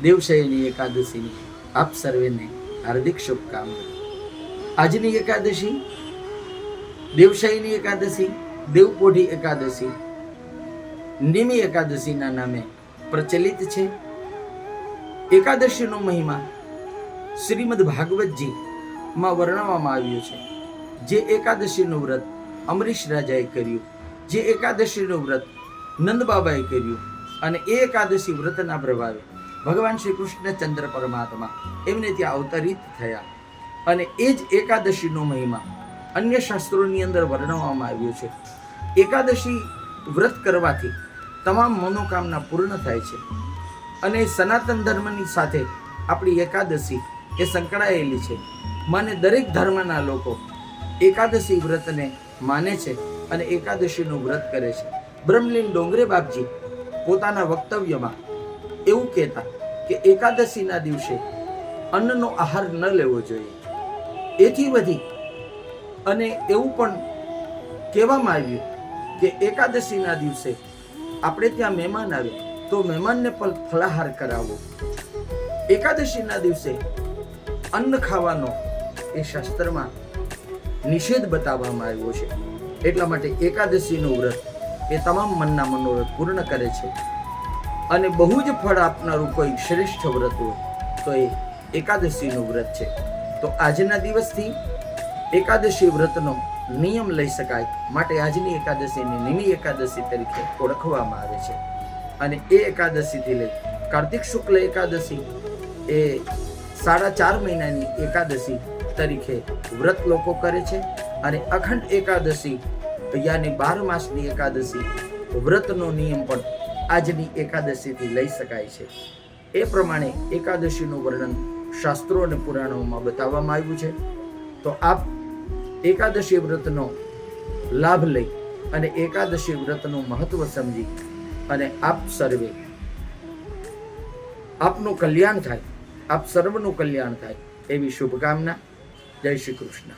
દેવશયની એકાદશીની આપ સર્વેને હાર્દિક શુભકામના. આજની એકાદશી દેવશયની એકાદશી, દેવપોઢી એકાદશી, નિમી એકાદશીના નામે પ્રચલિત છે. એકાદશીનો મહિમા શ્રીમદ ભાગવતજી માં વર્ણવવામાં આવ્યું છે. જે એકાદશીનું વ્રત અમરીશ રાજાએ કર્યું, જે એકાદશીનું વ્રત નંદ બાબાએ કર્યું, અને એ એકાદશી વ્રતના પ્રભાવે ભગવાન શ્રી કૃષ્ણચંદ્ર પરમાત્મા એમને ત્યાં અવતરિત થયા. અને એ જ એકાદશીનો મહિમા અન્ય શાસ્ત્રોની અંદર વર્ણવવામાં આવ્યું છે. એકાદશી વ્રત કરવાથી તમામ મનોકામના પૂર્ણ થાય છે. અને સનાતન ધર્મની સાથે આપણી એકાદશી એ સંકળાયેલી છે. માને દરેક ધર્મના લોકો એકાદશી વ્રતને માને છે અને એકાદશીનું વ્રત કરે છે. બ્રહ્મલીન ડોંગરે બાપજી પોતાના વક્તવ્યમાં એવું કહેતા કે એકાદશીના દિવસે અન્નનો આહાર ન લેવો જોઈએ. એથી વધી અને એવું પણ કહેવામાં આવ્યું કે એકાદશીના દિવસે આપણે ત્યાં મહેમાન આવે તો મહેમાનને પણ ફલાહાર કરાવવો. એકાદશીના દિવસે અન્ન ખાવાનો એ શાસ્ત્રમાં નિષેધ બતાવવામાં આવ્યો છે. એટલા માટે એકાદશીનું વ્રત એ તમામ મનના મનોરથ પૂર્ણ કરે છે. અને બહુ જ ફળ આપનારું કોઈ શ્રેષ્ઠ વ્રત હોય તો એ એકાદશીનું વ્રત છે. તો આજના દિવસથી એકાદશી વ્રતનો નિયમ લઈ શકાય માટે આજની એકાદશીને નિમી એકાદશી તરીકે ઓળખવામાં આવે છે. અને એ એકાદશીથી લઈ કાર્તિક શુક્લ એકાદશી એ 4.5 મહિનાની એકાદશી તરીકે વ્રત લોકો કરે છે. અને અખંડ એકાદશી યાની 12 માસની એકાદશી વ્રતનો નિયમ પણ આજની એકાદશીથી લઈ શકાય છે. એ પ્રમાણે એકાદશીનું વર્ણન શાસ્ત્રો અને પુરાણોમાં બતાવવામાં આવ્યું છે. તો આપ એકાદશી વ્રતનો લાભ લઈ અને એકાદશી વ્રતનું મહત્વ સમજી અને આપ સર્વે આપનું કલ્યાણ થાય, આપ સર્વનું કલ્યાણ થાય એવી શુભકામના. જય શ્રી કૃષ્ણ.